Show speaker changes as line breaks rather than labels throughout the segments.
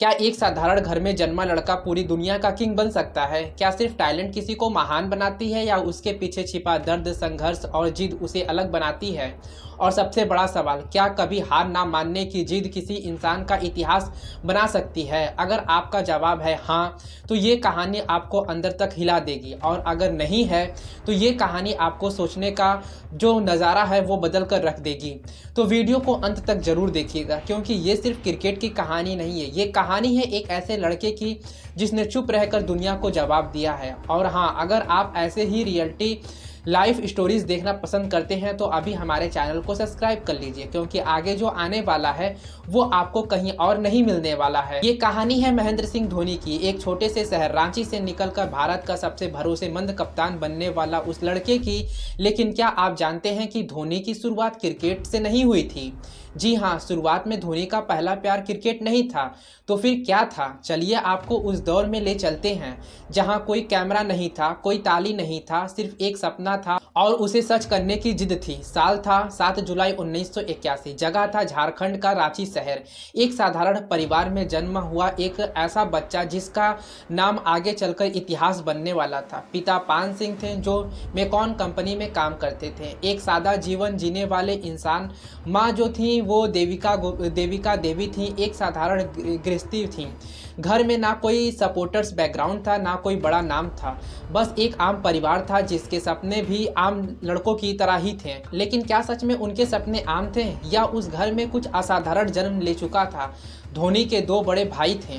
क्या एक साधारण घर में जन्मा लड़का पूरी दुनिया का किंग बन सकता है? क्या सिर्फ टैलेंट किसी को महान बनाती है या उसके पीछे छिपा दर्द, संघर्ष और जिद उसे अलग बनाती है? और सबसे बड़ा सवाल, क्या कभी हार ना मानने की जिद किसी इंसान का इतिहास बना सकती है? अगर आपका जवाब है हाँ, तो ये कहानी आपको अंदर तक हिला देगी, और अगर नहीं है तो ये कहानी आपको सोचने का जो नज़ारा है वो बदल कर रख देगी। तो वीडियो को अंत तक जरूर देखिएगा, क्योंकि ये सिर्फ क्रिकेट की कहानी नहीं है, ये कहानी है एक ऐसे लड़के की जिसने चुप रहकर दुनिया को जवाब दिया है। और हाँ, अगर आप ऐसे ही रियलिटी लाइफ स्टोरीज देखना पसंद करते हैं तो अभी हमारे चैनल को सब्सक्राइब कर लीजिए, क्योंकि आगे जो आने वाला है वो आपको कहीं और नहीं मिलने वाला है। ये कहानी है महेंद्र सिंह धोनी की, एक छोटे से शहर रांची से निकलकर भारत का सबसे भरोसेमंद कप्तान बनने वाला उस लड़के की। लेकिन क्या आप जानते हैं कि धोनी की शुरुआत क्रिकेट से नहीं हुई थी? जी हाँ, शुरुआत में धोनी का पहला प्यार क्रिकेट नहीं था। तो फिर क्या था? चलिए आपको उस दौर में ले चलते हैं जहाँ कोई कैमरा नहीं था, कोई ताली नहीं था, सिर्फ एक सपना था और उसे सच करने की जिद थी। साल था 7 जुलाई 1981, जगह था झारखंड का रांची शहर। एक साधारण परिवार में जन्म हुआ एक ऐसा बच्चा जिसका नाम आगे चलकर इतिहास बनने वाला था। पिता पान सिंह थे जो मेकॉन कंपनी में काम करते थे, एक सादा जीवन जीने वाले इंसान। माँ जो थी वो देविका देवी थी, एक साधारण गृहस्थी थी। घर में ना कोई सपोर्टर्स बैकग्राउंड था, ना कोई बड़ा नाम था, बस एक आम परिवार था जिसके सपने भी आम लड़कों की तरह ही थे। लेकिन क्या सच में उनके सपने आम थे, या उस घर में कुछ असाधारण जन्म ले चुका था? धोनी के दो बड़े भाई थे,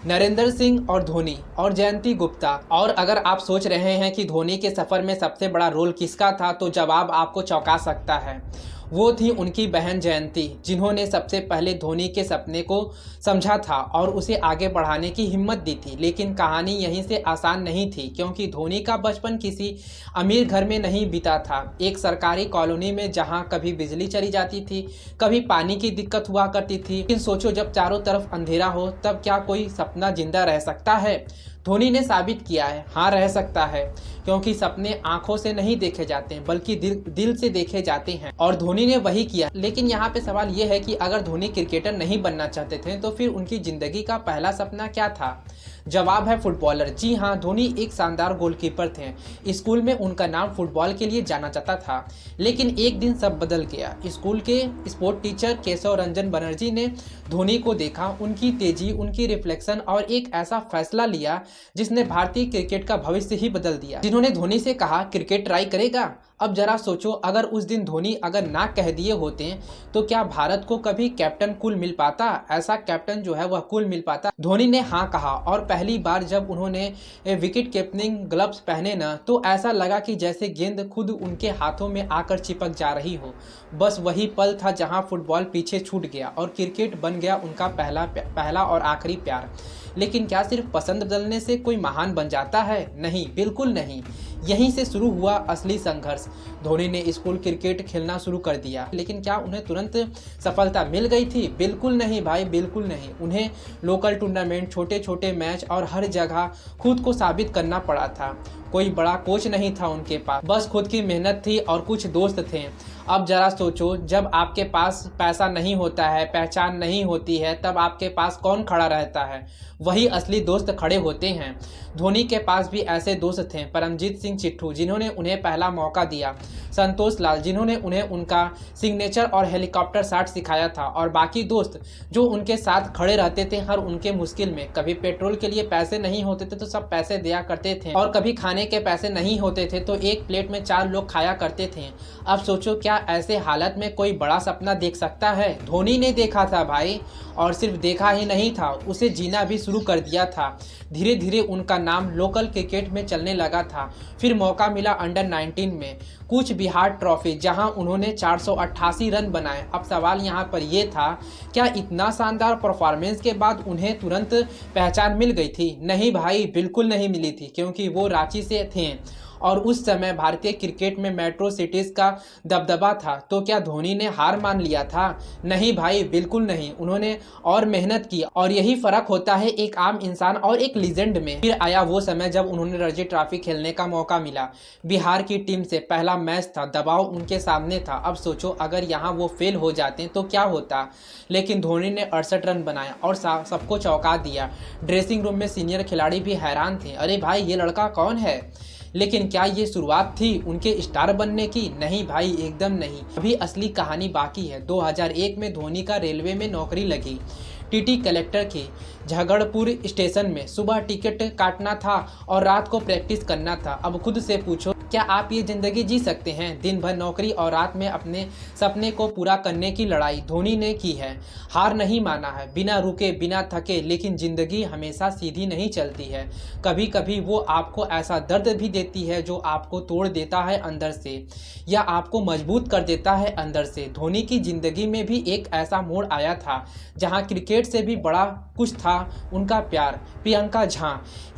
नरेंद्र सिंह और धोनी और जयंती गुप्ता। और अगर आप सोच रहे हैं कि धोनी के सफ़र में सबसे बड़ा रोल किसका था, तो जवाब आपको चौंका सकता है। वो थी उनकी बहन जयंती, जिन्होंने सबसे पहले धोनी के सपने को समझा था और उसे आगे बढ़ाने की हिम्मत दी थी। लेकिन कहानी यहीं से आसान नहीं थी, क्योंकि धोनी का बचपन किसी अमीर घर में नहीं बीता था। एक सरकारी कॉलोनी में, जहां कभी बिजली चली जाती थी, कभी पानी की दिक्कत हुआ करती थी। लेकिन सोचो, जब चारों तरफ अंधेरा हो तब क्या कोई सपना जिंदा रह सकता है? धोनी ने साबित किया है, हाँ रह सकता है, क्योंकि सपने आंखों से नहीं देखे जाते हैं बल्कि दिल से देखे जाते हैं, और धोनी ने वही किया। लेकिन यहाँ पे सवाल ये है कि अगर धोनी क्रिकेटर नहीं बनना चाहते थे तो फिर उनकी जिंदगी का पहला सपना क्या था? जवाब है फुटबॉलर। जी हाँ, धोनी एक शानदार गोलकीपर थे। स्कूल में उनका नाम फुटबॉल के लिए जाना जाता था। लेकिन एक दिन सब बदल गया। स्कूल के स्पोर्ट टीचर केशव रंजन बनर्जी ने धोनी को देखा, उनकी तेजी, उनकी रिफ्लेक्शन, और एक ऐसा फैसला लिया जिसने भारतीय क्रिकेट का भविष्य ही बदल दिया। जिन्होंने धोनी से कहा, क्रिकेट ट्राई करेगा? अब जरा सोचो, अगर उस दिन धोनी अगर ना कह दिए होते तो क्या भारत को कभी कैप्टन कूल मिल पाता? ऐसा कैप्टन जो है वह कूल मिल पाता? धोनी ने हाँ कहा, और पहली बार जब उन्होंने विकेट कीपिंग ग्लव्स पहने ना, तो ऐसा लगा कि जैसे गेंद खुद उनके हाथों में आकर चिपक जा रही हो। बस वही पल था जहां फुटबॉल पीछे छूट गया और क्रिकेट बन गया उनका पहला और आखिरी प्यार। लेकिन क्या सिर्फ पसंद बदलने से कोई महान बन जाता है? नहीं, बिल्कुल नहीं। यहीं से शुरू हुआ असली संघर्ष। धोनी ने स्कूल क्रिकेट खेलना शुरू कर दिया, लेकिन क्या उन्हें तुरंत सफलता मिल गई थी? बिल्कुल नहीं भाई, बिल्कुल नहीं। उन्हें लोकल टूर्नामेंट, छोटे छोटे मैच और हर जगह खुद को साबित करना पड़ा था। कोई बड़ा कोच नहीं था उनके पास, बस खुद की मेहनत थी और कुछ दोस्त थे। अब जरा सोचो, जब आपके पास पैसा नहीं होता है, पहचान नहीं होती है, तब आपके पास कौन खड़ा रहता है? वही असली दोस्त खड़े होते हैं। धोनी के पास भी ऐसे दोस्त थे। परमजीत सिंह चिट्ठू, जिन्होंने उन्हें पहला मौका दिया, संतोष लाल, जिन्होंने उन्हें उनका सिग्नेचर और हेलीकॉप्टर शॉट सिखाया था, और बाकी दोस्त जो उनके साथ खड़े रहते थे हर उनके मुश्किल में। कभी पेट्रोल के लिए पैसे नहीं होते थे तो सब पैसे दिया करते थे, और कभी खाने के पैसे नहीं होते थे तो एक प्लेट में 4 लोग खाया करते थे। अब सोचो, क्या ऐसे हालत में कोई बड़ा सपना देख सकता है? धोनी ने देखा था भाई, और सिर्फ देखा ही नहीं था, उसे जीना भी शुरू कर दिया था। धीरे धीरे उनका नाम लोकल क्रिकेट में चलने लगा था। फिर मौका मिला अंडर 19 में, कूच बिहार ट्रॉफी, जहां उन्होंने 488 रन बनाए। अब सवाल यहां पर यह था, क्या इतना शानदार परफॉर्मेंस के बाद उन्हें तुरंत पहचान मिल गई थी? नहीं भाई, बिल्कुल नहीं मिली थी, क्योंकि वो रांची से थे और उस समय भारतीय क्रिकेट में मेट्रो सिटीज़ का दबदबा था, तो क्या धोनी ने हार मान लिया था? नहीं भाई, बिल्कुल नहीं। उन्होंने और मेहनत की, और यही फ़र्क होता है एक आम इंसान और एक लीजेंड में। फिर आया वो समय जब उन्होंने रणजी ट्रॉफी खेलने का मौका मिला। बिहार की टीम से पहला मैच था, दबाव उनके सामने था। अब सोचो अगर यहाँ वो फेल हो जाते तो क्या होता। लेकिन धोनी ने 68 रन बनाया और सबको चौंका दिया। ड्रेसिंग रूम में सीनियर खिलाड़ी भी हैरान थे, अरे भाई ये लड़का कौन है। लेकिन क्या ये शुरुआत थी उनके स्टार बनने की? नहीं भाई, एकदम नहीं। अभी असली कहानी बाकी है। 2001 में धोनी का रेलवे में नौकरी लगी, टीटी कलेक्टर की। झगड़पुर स्टेशन में सुबह टिकट काटना था और रात को प्रैक्टिस करना था। अब खुद से पूछो, क्या आप ये ज़िंदगी जी सकते हैं? दिन भर नौकरी और रात में अपने सपने को पूरा करने की लड़ाई धोनी ने की है। हार नहीं माना है, बिना रुके बिना थके। लेकिन ज़िंदगी हमेशा सीधी नहीं चलती है। कभी कभी वो आपको ऐसा दर्द भी देती है जो आपको तोड़ देता है अंदर से, या आपको मजबूत कर देता है अंदर से। धोनी की ज़िंदगी में भी एक ऐसा मोड़ आया था जहाँ क्रिकेट से भी बड़ा कुछ था उनका प्यार। प्रियंका झा,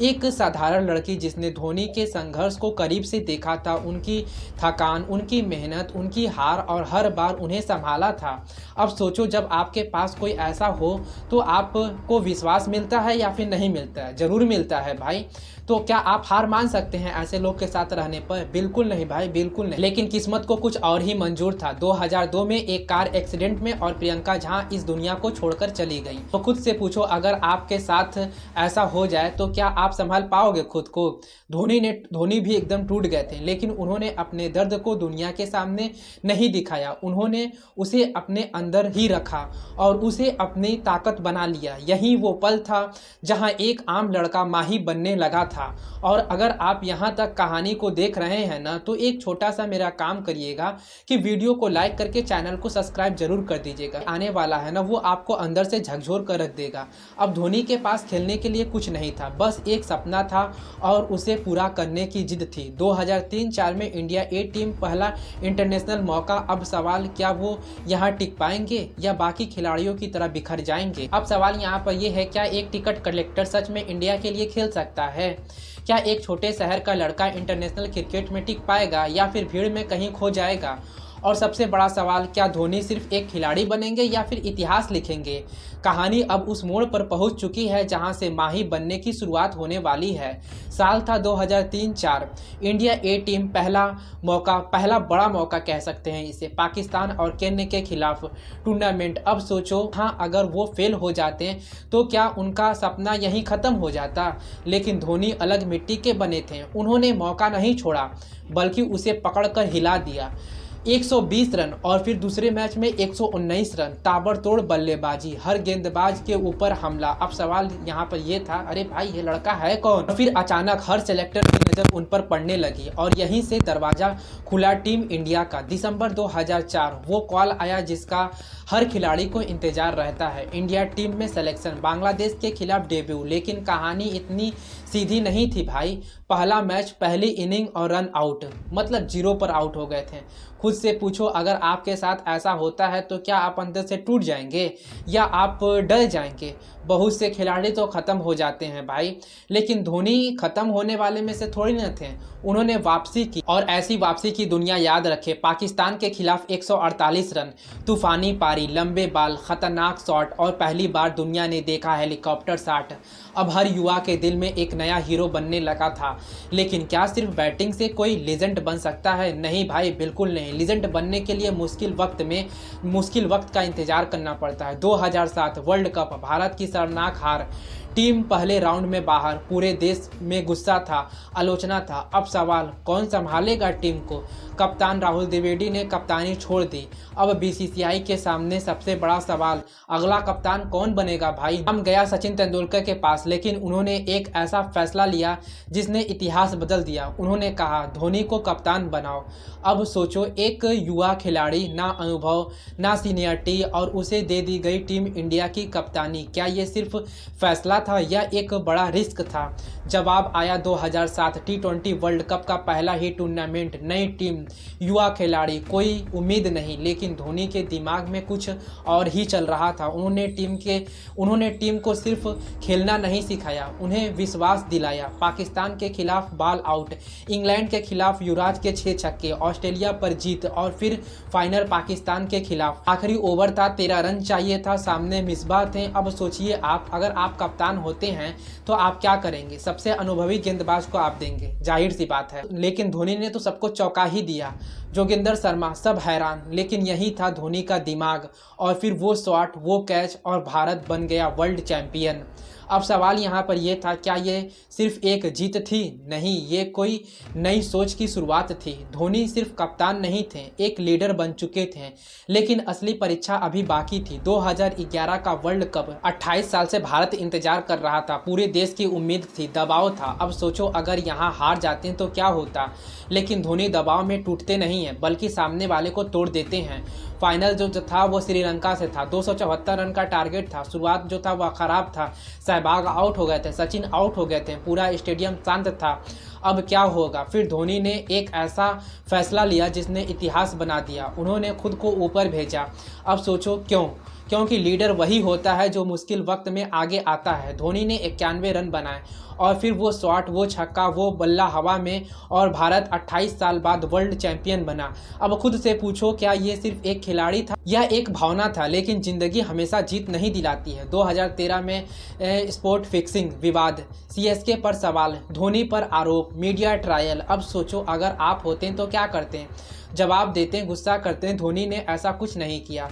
एक साधारण लड़की जिसने धोनी के संघर्ष को करीब से देखा था, उनकी थकान, उनकी मेहनत, उनकी हार, और हर बार उन्हें संभाला था। अब सोचो जब आपके पास कोई ऐसा हो तो आपको विश्वास मिलता है या फिर नहीं मिलता है? ज़रूर मिलता है भाई। तो क्या आप हार मान सकते हैं ऐसे लोग के साथ रहने पर? बिल्कुल नहीं भाई, बिल्कुल नहीं। लेकिन किस्मत को कुछ और ही मंजूर था। 2002 में एक कार एक्सीडेंट में और प्रियंका झा इस दुनिया को छोड़कर चली गई। तो खुद से पूछो अगर आपके साथ ऐसा हो जाए तो क्या आप संभाल पाओगे खुद को? धोनी भी एकदम टूट गए थे, लेकिन उन्होंने अपने दर्द को दुनिया के सामने नहीं दिखाया। उन्होंने उसे अपने अंदर ही रखा और उसे अपनी ताकत बना लिया। यही वो पल था जहां एक आम लड़का माही बनने लगा था। और अगर आप यहां तक कहानी को देख रहे हैं ना, तो एक छोटा सा मेरा काम करिएगा कि वीडियो को लाइक करके चैनल को सब्सक्राइब जरूर कर दीजिएगा। आने वाला है ना, वो आपको अंदर से झकझोर कर रख देगा। अब धोनी के पास खेलने के लिए कुछ नहीं था, बस एक सपना था और उसे पूरा करने की जिद थी। 2003-04 में इंडिया ए टीम पहला इंटरनेशनल मौका। अब सवाल, क्या वो यहाँ टिक पाएंगे या बाकी खिलाड़ियों की तरह बिखर जाएंगे? अब सवाल यहाँ पर यह है, क्या एक टिकट कलेक्टर सच में इंडिया के लिए खेल सकता है? क्या एक छोटे शहर का लड़का इंटरनेशनल क्रिकेट में टिक पाएगा या फिर भीड़ में कहीं खो जाएगा? और सबसे बड़ा सवाल, क्या धोनी सिर्फ एक खिलाड़ी बनेंगे या फिर इतिहास लिखेंगे? कहानी अब उस मोड़ पर पहुंच चुकी है जहां से माही बनने की शुरुआत होने वाली है। साल था 2003-04। इंडिया ए टीम पहला बड़ा मौका कह सकते हैं इसे, पाकिस्तान और केन्या के खिलाफ टूर्नामेंट। अब सोचो, हाँ अगर वो फेल हो जाते तो क्या उनका सपना यहीं ख़त्म हो जाता? लेकिन धोनी अलग मिट्टी के बने थे। उन्होंने मौका नहीं छोड़ा बल्कि उसे पकड़कर हिला दिया। 120 रन और फिर दूसरे मैच में 119 रन, ताबड़तोड़ बल्लेबाजी, हर गेंदबाज के ऊपर हमला। अब सवाल यहाँ पर यह था, अरे भाई ये लड़का है कौन? और फिर अचानक हर सेलेक्टर की नज़र उन पर पड़ने लगी और यहीं से दरवाज़ा खुला टीम इंडिया का। दिसंबर 2004 वो कॉल आया जिसका हर खिलाड़ी को इंतजार रहता है। इंडिया टीम में सिलेक्शन, बांग्लादेश के खिलाफ डेब्यू। लेकिन कहानी इतनी सीधी नहीं थी भाई। पहला मैच, पहली इनिंग और रन आउट, मतलब 0 पर आउट हो गए थे। खुद से पूछो अगर आपके साथ ऐसा होता है तो क्या आप अंदर से टूट जाएंगे या आप डर जाएंगे? बहुत से खिलाड़ी तो ख़त्म हो जाते हैं भाई, लेकिन धोनी ख़त्म होने वाले में से थोड़ी न थे। उन्होंने वापसी की, और ऐसी वापसी की दुनिया याद रखे। पाकिस्तान के खिलाफ 148 रन, तूफानी पारी, लंबे बाल, खतरनाक शॉट और पहली बार दुनिया ने देखा हेलीकॉप्टर शॉट। अब हर युवा के दिल में एक नया हीरो बनने लगा था। लेकिन क्या सिर्फ बैटिंग से कोई लीजेंड बन सकता है? नहीं भाई, बिल्कुल नहीं। लीजेंड बनने के लिए मुश्किल वक्त का इंतजार करना पड़ता है। 2007 वर्ल्ड कप, भारत की शर्मनाक हार, टीम पहले राउंड में बाहर। पूरे देश में गुस्सा था, आलोचना था। अब सवाल, कौन संभालेगा टीम को? कप्तान राहुल द्विवेदी ने कप्तानी छोड़ दी। अब बीसीसीआई के सामने सबसे बड़ा सवाल, अगला कप्तान कौन बनेगा भाई? हम गया सचिन तेंदुलकर के पास, लेकिन उन्होंने एक ऐसा फैसला लिया जिसने इतिहास बदल दिया। उन्होंने कहा, धोनी को कप्तान बनाओ। अब सोचो, एक युवा खिलाड़ी, ना अनुभव ना सीनियरिटी, और उसे दे दी गई टीम इंडिया की कप्तानी। क्या ये सिर्फ फैसला था यह एक बड़ा रिस्क था। जवाब आया 2007 टी20 वर्ल्ड कप का पहला ही टूर्नामेंट, नई टीम, युवा खिलाड़ी, कोई उम्मीद नहीं। लेकिन धोनी के दिमाग में कुछ और ही चल रहा था। उन्होंने टीम को सिर्फ खेलना नहीं सिखाया, उन्हें विश्वास दिलाया। पाकिस्तान के खिलाफ बॉल आउट, इंग्लैंड के खिलाफ युवराज के 6 छक्के, ऑस्ट्रेलिया पर जीत और फिर फाइनल पाकिस्तान के खिलाफ। आखिरी ओवर था, 13 रन चाहिए था, सामने मिसबाह थे। अब सोचिए आप, अगर आप कप्तान होते हैं तो आप क्या करेंगे? सबसे अनुभवी गेंदबाज को आप देंगे, जाहिर सी बात है। लेकिन धोनी ने तो सबको चौंका ही दिया। जोगिंदर शर्मा सब हैरान, लेकिन यही था धोनी का दिमाग। और फिर वो शॉट, वो कैच और भारत बन गया वर्ल्ड चैंपियन। अब सवाल यहाँ पर यह था, क्या ये सिर्फ एक जीत थी? नहीं, ये कोई नई सोच की शुरुआत थी। धोनी सिर्फ कप्तान नहीं थे, एक लीडर बन चुके थे। लेकिन असली परीक्षा अभी बाकी थी। 2011 का वर्ल्ड कप, 28 साल से भारत इंतजार कर रहा था। पूरे देश की उम्मीद थी, दबाव था। अब सोचो अगर यहाँ हार जाते तो क्या होता? लेकिन धोनी दबाव में टूटते नहीं हैं, बल्कि सामने वाले को तोड़ देते हैं। फाइनल जो था वो श्रीलंका से था। 274 रन का टारगेट था। शुरुआत जो था वह खराब था। सहवाग आउट हो गए थे, सचिन आउट हो गए थे, पूरा स्टेडियम शांत था। अब क्या होगा? फिर धोनी ने एक ऐसा फैसला लिया जिसने इतिहास बना दिया। उन्होंने खुद को ऊपर भेजा। अब सोचो क्यों? क्योंकि लीडर वही होता है जो मुश्किल वक्त में आगे आता है। धोनी ने 91 रन बनाए और फिर वो शॉट, वो छक्का, वो बल्ला हवा में, और भारत 28 साल बाद वर्ल्ड चैंपियन बना। अब खुद से पूछो, क्या ये सिर्फ एक खिलाड़ी था या एक भावना था? लेकिन जिंदगी हमेशा जीत नहीं दिलाती है। 2013 में स्पोर्ट फिक्सिंग विवाद, सीएसके पर सवाल, धोनी पर आरोप, मीडिया ट्रायल। अब सोचो अगर आप होते तो क्या करते? जवाब देते, गुस्सा करते? धोनी ने ऐसा कुछ नहीं किया,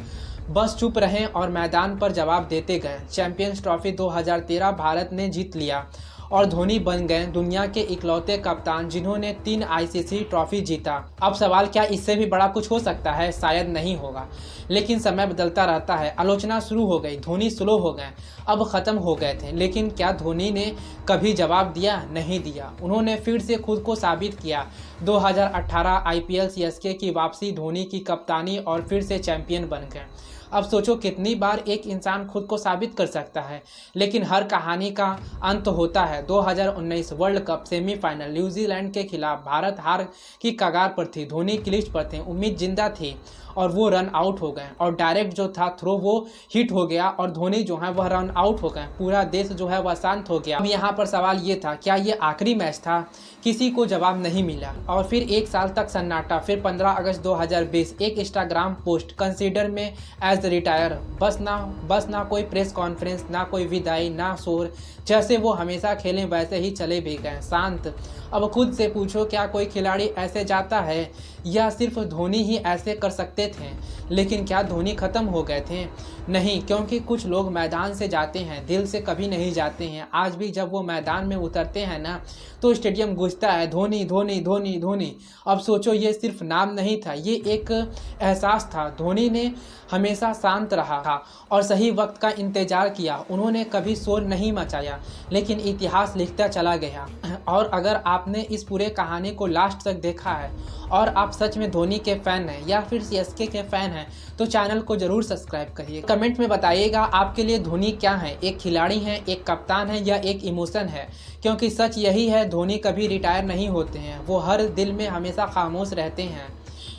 बस चुप रहें और मैदान पर जवाब देते गए। चैंपियंस ट्रॉफी 2013 भारत ने जीत लिया और धोनी बन गए दुनिया के इकलौते कप्तान जिन्होंने 3 आईसीसी ट्रॉफी जीता। अब सवाल, क्या इससे भी बड़ा कुछ हो सकता है? शायद नहीं होगा, लेकिन समय बदलता रहता है। आलोचना शुरू हो गई, धोनी स्लो हो गए, अब ख़त्म हो गए थे। लेकिन क्या धोनी ने कभी जवाब दिया? नहीं दिया। उन्होंने फिर से खुद को साबित किया। 2018 आईपीएल, सीएसके की वापसी, धोनी की कप्तानी और फिर से चैंपियन बन गए। अब सोचो कितनी बार एक इंसान खुद को साबित कर सकता है। लेकिन हर कहानी का अंत होता है। 2019 वर्ल्ड कप सेमीफाइनल, न्यूजीलैंड के खिलाफ भारत हार की कगार पर थी। धोनी क्रीज पर थे, उम्मीद जिंदा थी और वो रन आउट हो गए। और डायरेक्ट जो था थ्रो वो हिट हो गया और धोनी जो है वह रन आउट हो गए। पूरा देश जो है वह शांत हो गया। अब यहाँ पर सवाल ये था, क्या ये आखिरी मैच था? किसी को जवाब नहीं मिला। और फिर 1 साल तक सन्नाटा। फिर 15 अगस्त 2020 एक इंस्टाग्राम पोस्ट, कंसीडर में एज रिटायर। बस ना कोई प्रेस कॉन्फ्रेंस, ना कोई विदाई, ना शोर। जैसे वो हमेशा खेलें वैसे ही चले भी गए, शांत। अब खुद से पूछो, क्या कोई खिलाड़ी ऐसे जाता है या सिर्फ धोनी ही ऐसे कर सकते थे? लेकिन क्या धोनी खत्म हो गए थे? नहीं, क्योंकि कुछ लोग मैदान से जाते हैं, दिल से कभी नहीं जाते हैं। आज भी जब वो मैदान में उतरते हैं ना तो स्टेडियम गूंजता है, धोनी धोनी धोनी धोनी। अब सोचो ये सिर्फ नाम नहीं था, ये एक एहसास था। धोनी ने हमेशा शांत रहा था और सही वक्त का इंतजार किया। उन्होंने कभी शोर नहीं मचाया, लेकिन इतिहास लिखता चला गया। और अगर आपने इस पूरे कहानी को लास्ट तक देखा है और आप सच में धोनी के फ़ैन हैं या फिर सीएसके के फ़ैन हैं तो चैनल को ज़रूर सब्सक्राइब करिए। कमेंट में बताइएगा आपके लिए धोनी क्या है, एक खिलाड़ी हैं, एक कप्तान है या एक इमोशन है? क्योंकि सच यही है, धोनी कभी रिटायर नहीं होते हैं, वो हर दिल में हमेशा खामोश रहते हैं।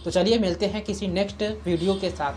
तो चलिए मिलते हैं किसी नेक्स्ट वीडियो के साथ।